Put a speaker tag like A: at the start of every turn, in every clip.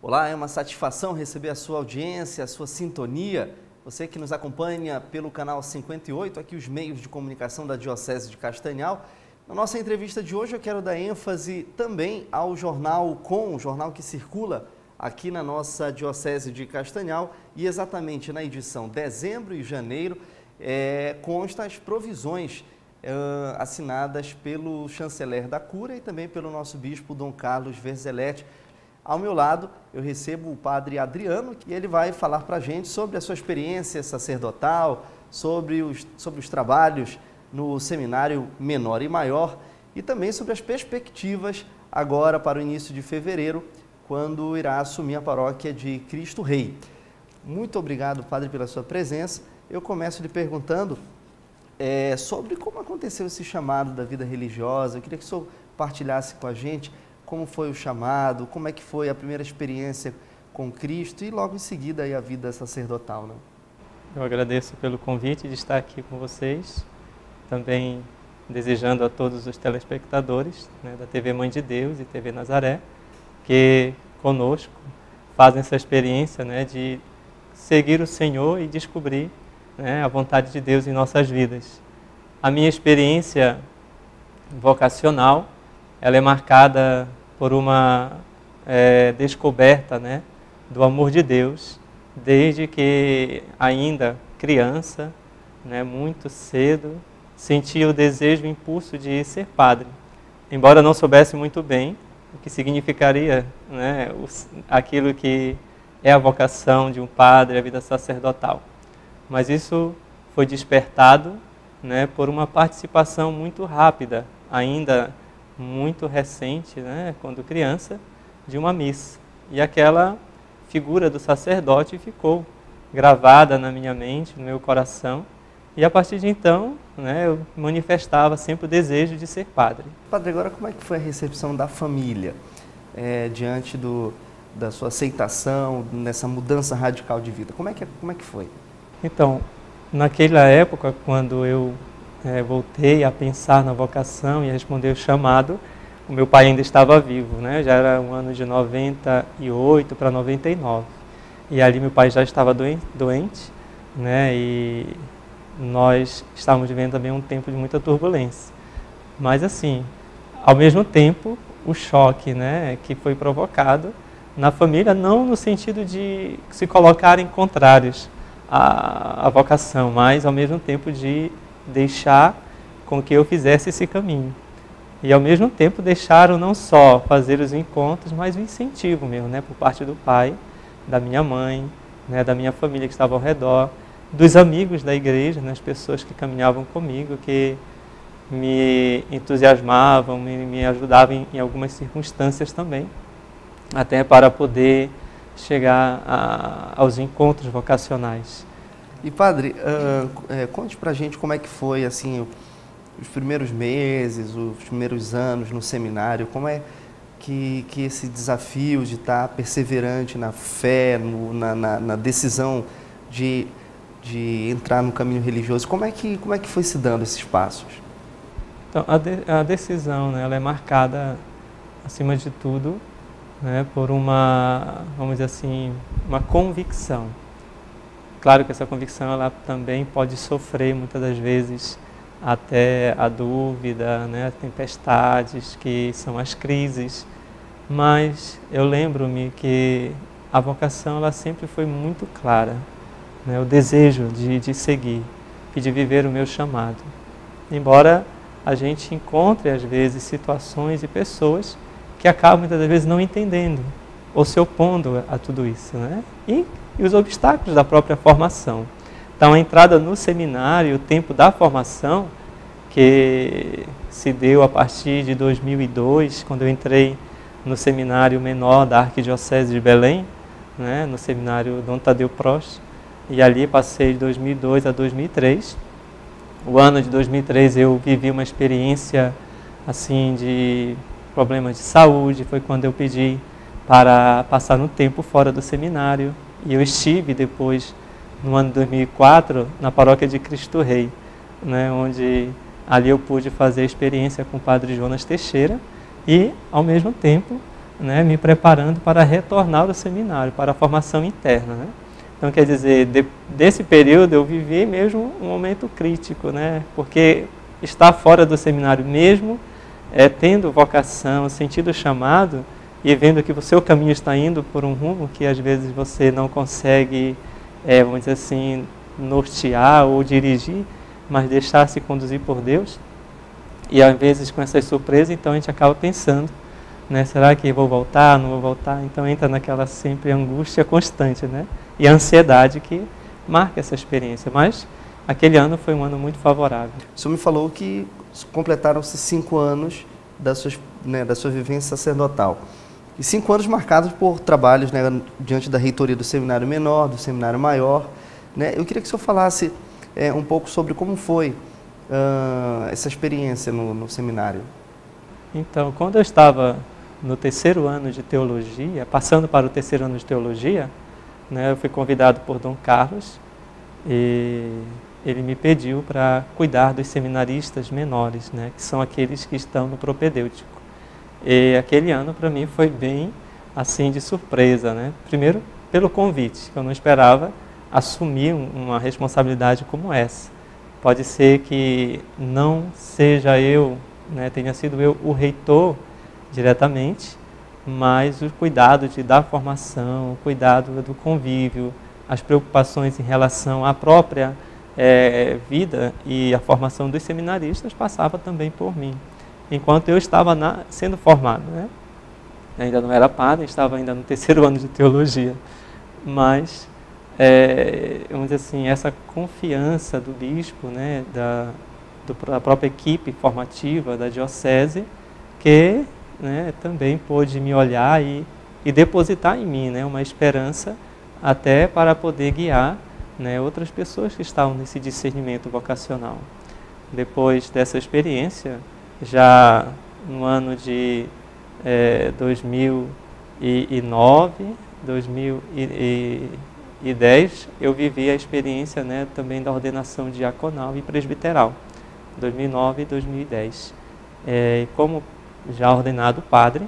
A: Olá, é uma satisfação receber a sua audiência, a sua sintonia. Você que nos acompanha pelo canal 58, aqui os meios de comunicação da Diocese de Castanhal. Na nossa entrevista de hoje eu quero dar ênfase também ao jornal Com, o jornal que circula aqui na nossa Diocese de Castanhal, e exatamente na edição dezembro e janeiro consta as provisões assinadas pelo chanceler da Cura e também pelo nosso bispo Dom Carlos Verzeletti. Ao meu lado, eu recebo o padre Adriano, e ele vai falar para a gente sobre a sua experiência sacerdotal, sobre os trabalhos no seminário menor e maior, e também sobre as perspectivas agora para o início de fevereiro, quando irá assumir a paróquia de Cristo Rei. Muito obrigado, padre, pela sua presença. Eu começo lhe perguntando sobre como aconteceu esse chamado da vida religiosa. Eu queria que o senhor partilhasse com a gente como foi o chamado, como é que foi a primeira experiência com Cristo e logo em seguida aí a vida sacerdotal, né?
B: Eu agradeço pelo convite de estar aqui com vocês, também desejando a todos os telespectadores, né, da TV Mãe de Deus e TV Nazaré, que conosco fazem essa experiência, né, de seguir o Senhor e descobrir, né, a vontade de Deus em nossas vidas. A minha experiência vocacional, ela é marcada por uma descoberta, né, do amor de Deus, desde que ainda criança, né, muito cedo, sentia o desejo, o impulso de ser padre. Embora não soubesse muito bem o que significaria, né, aquilo que é a vocação de um padre, a vida sacerdotal. Mas isso foi despertado, né, por uma participação muito rápida, ainda muito recente, né, quando criança, de uma missa. E aquela figura do sacerdote ficou gravada na minha mente, no meu coração, e a partir de então, né, eu manifestava sempre o desejo de ser padre.
A: Padre, agora como é que foi a recepção da família diante da sua aceitação, nessa mudança radical de vida? Como é que foi?
B: Então, naquela época, quando eu voltei a pensar na vocação e a responder o chamado, o meu pai ainda estava vivo, né? Já era um ano de 98 para 99. E ali meu pai já estava doente, né? E nós estávamos vivendo também um tempo de muita turbulência. Mas assim, ao mesmo tempo, o choque, né, que foi provocado na família, não no sentido de se colocarem contrários à vocação, mas ao mesmo tempo de deixar com que eu fizesse esse caminho. E ao mesmo tempo deixaram não só fazer os encontros, mas o incentivo meu, né, por parte do pai, da minha mãe, né, da minha família que estava ao redor, dos amigos da igreja, né, as pessoas que caminhavam comigo, que me entusiasmavam, me ajudavam em algumas circunstâncias também, até para poder chegar aos encontros vocacionais.
A: E padre, conte pra gente como é que foi assim, os primeiros meses, os primeiros anos no seminário, como é que esse desafio de estar perseverante na fé, na decisão de entrar no caminho religioso, como é que foi se dando esses passos?
B: Então, a decisão, né, ela é marcada, acima de tudo, né, por vamos dizer assim, uma convicção. Claro que essa convicção ela também pode sofrer muitas das vezes até a dúvida, né, tempestades, que são as crises, mas eu lembro-me que a vocação ela sempre foi muito clara, né, o desejo de seguir e de viver o meu chamado. Embora a gente encontre às vezes situações e pessoas que acabam muitas das vezes não entendendo ou se opondo a tudo isso, né? E os obstáculos da própria formação. Então, a entrada no seminário, o tempo da formação, que se deu a partir de 2002, quando eu entrei no seminário menor da Arquidiocese de Belém, né, no seminário Dom Tadeu Prost, e ali passei de 2002 a 2003. O ano de 2003 eu vivi uma experiência assim de problemas de saúde, foi quando eu pedi para passar um tempo fora do seminário, e eu estive depois, no ano de 2004, na paróquia de Cristo Rei, né, onde ali eu pude fazer a experiência com o padre Jonas Teixeira e, ao mesmo tempo, né, me preparando para retornar ao seminário, para a formação interna, né? Então, quer dizer, desse período eu vivi mesmo um momento crítico, né? Porque estar fora do seminário mesmo, tendo vocação, sentido chamado e vendo que o seu caminho está indo por um rumo que às vezes você não consegue, vamos dizer assim, nortear ou dirigir, mas deixar-se conduzir por Deus. E às vezes com essas surpresas, então a gente acaba pensando, né, será que vou voltar, não vou voltar? Então entra naquela sempre angústia constante, né? E a ansiedade que marca essa experiência. Mas aquele ano foi um ano muito favorável.
A: O senhor me falou que completaram-se 5 anos da sua vivência sacerdotal. E 5 anos marcados por trabalhos, né, diante da reitoria do Seminário Menor, do Seminário Maior, né? Eu queria que o senhor falasse um pouco sobre como foi essa experiência no seminário.
B: Então, quando eu estava no 3º ano de teologia, passando para o 3º ano de teologia, né, eu fui convidado por Dom Carlos e ele me pediu para cuidar dos seminaristas menores, né, que são aqueles que estão no propedêutico. E aquele ano para mim foi bem assim de surpresa, né? Primeiro pelo convite, que eu não esperava assumir uma responsabilidade como essa. Pode ser que não seja eu, né, tenha sido eu o reitor diretamente, mas o cuidado de dar formação, o cuidado do convívio, as preocupações em relação à própria vida e a formação dos seminaristas passava também por mim, enquanto eu estava sendo formado, né? Ainda não era padre, estava ainda no 3º ano de teologia, mas vamos dizer assim, essa confiança do bispo, né, da própria equipe formativa da diocese, que, né, também pôde me olhar e depositar em mim, né, uma esperança até para poder guiar, né, outras pessoas que estavam nesse discernimento vocacional. Depois dessa experiência, já no ano de 2009, 2010, eu vivi a experiência, né, também da ordenação diaconal e presbiteral, 2009 e 2010. E como já ordenado padre,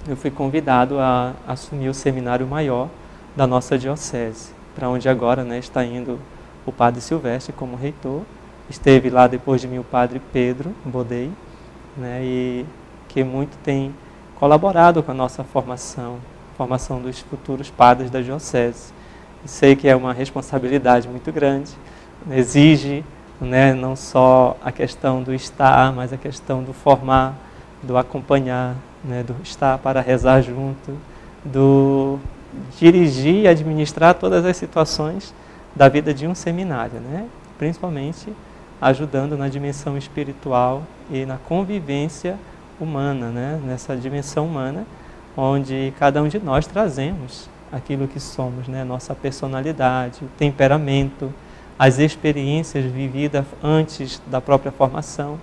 B: eu fui convidado a assumir o seminário maior da nossa diocese, para onde agora, né, está indo o padre Silvestre como reitor. Esteve lá depois de mim o padre Pedro Bodei, né, e que muito tem colaborado com a nossa formação dos futuros padres da diocese. Sei que é uma responsabilidade muito grande, exige, né, não só a questão do estar, mas a questão do formar, do acompanhar, né, do estar para rezar junto, do dirigir e administrar todas as situações da vida de um seminário, né, principalmente ajudando na dimensão espiritual e na convivência humana, né, nessa dimensão humana, onde cada um de nós trazemos aquilo que somos, né, nossa personalidade, o temperamento, as experiências vividas antes da própria formação.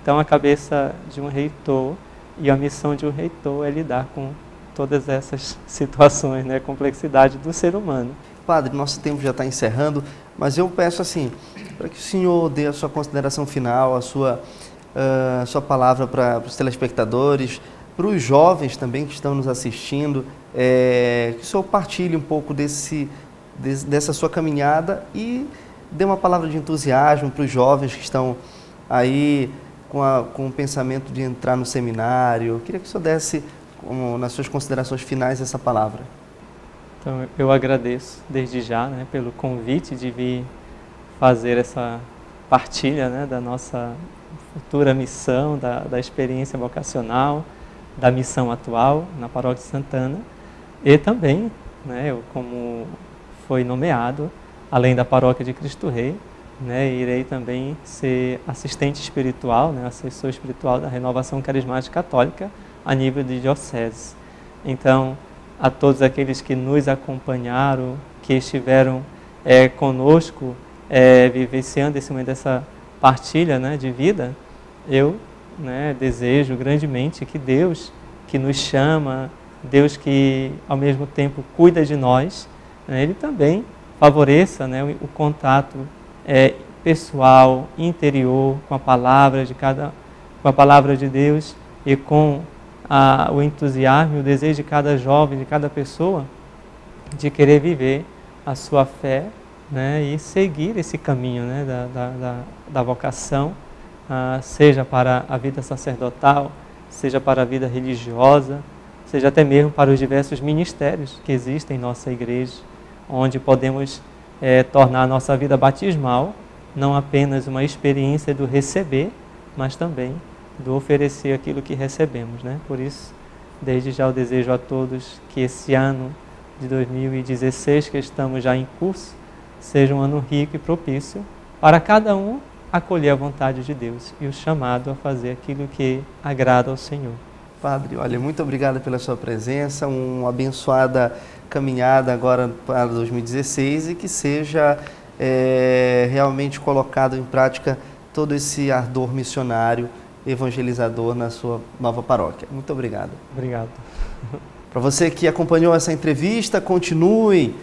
B: Então, a cabeça de um reitor e a missão de um reitor é lidar com todas essas situações, né, complexidade do ser humano.
A: Padre, nosso tempo já está encerrando, mas eu peço assim, para que o senhor dê a sua consideração final, a sua palavra para os telespectadores, para os jovens também que estão nos assistindo, que o senhor partilhe um pouco dessa sua caminhada e dê uma palavra de entusiasmo para os jovens que estão aí com o pensamento de entrar no seminário. Eu queria que o senhor desse, nas suas considerações finais, essa palavra.
B: Então, eu agradeço desde já, né, pelo convite de vir fazer essa partilha, né, da nossa futura missão, da experiência vocacional, da missão atual na Paróquia de Santana. E também, né, eu, como foi nomeado, além da Paróquia de Cristo Rei, né, irei também ser assistente espiritual, né, assessor espiritual da Renovação Carismática Católica a nível de diocese. Então, a todos aqueles que nos acompanharam, que estiveram conosco, vivenciando esse momento dessa partilha, né, de vida, eu, né, desejo grandemente que Deus, que nos chama, Deus que ao mesmo tempo cuida de nós, né, Ele também favoreça, né, o contato pessoal, interior, com a palavra de Deus e com o entusiasmo e o desejo de cada jovem, de cada pessoa, de querer viver a sua fé, né, e seguir esse caminho, né, da vocação, seja para a vida sacerdotal, seja para a vida religiosa, seja até mesmo para os diversos ministérios que existem em nossa igreja, onde podemos tornar a nossa vida batismal não apenas uma experiência do receber, mas também do oferecer aquilo que recebemos, né? Por isso, desde já eu desejo a todos que esse ano de 2016, que estamos já em curso, seja um ano rico e propício para cada um acolher a vontade de Deus e o chamado a fazer aquilo que agrada ao Senhor.
A: Padre, olha, muito obrigado pela sua presença, uma abençoada caminhada agora para 2016 e que seja realmente colocado em prática todo esse ardor missionário, evangelizador na sua nova paróquia. Muito obrigado.
B: Obrigado.
A: Para você que acompanhou essa entrevista, continue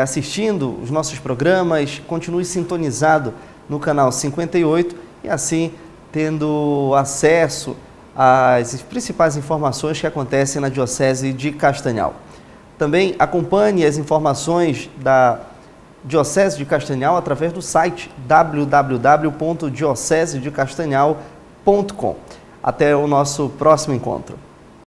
A: assistindo os nossos programas, continue sintonizado no canal 58 e assim tendo acesso às principais informações que acontecem na Diocese de Castanhal. Também acompanhe as informações da Diocese de Castanhal através do site www.diocesedecastanhal.com. Até o nosso próximo encontro.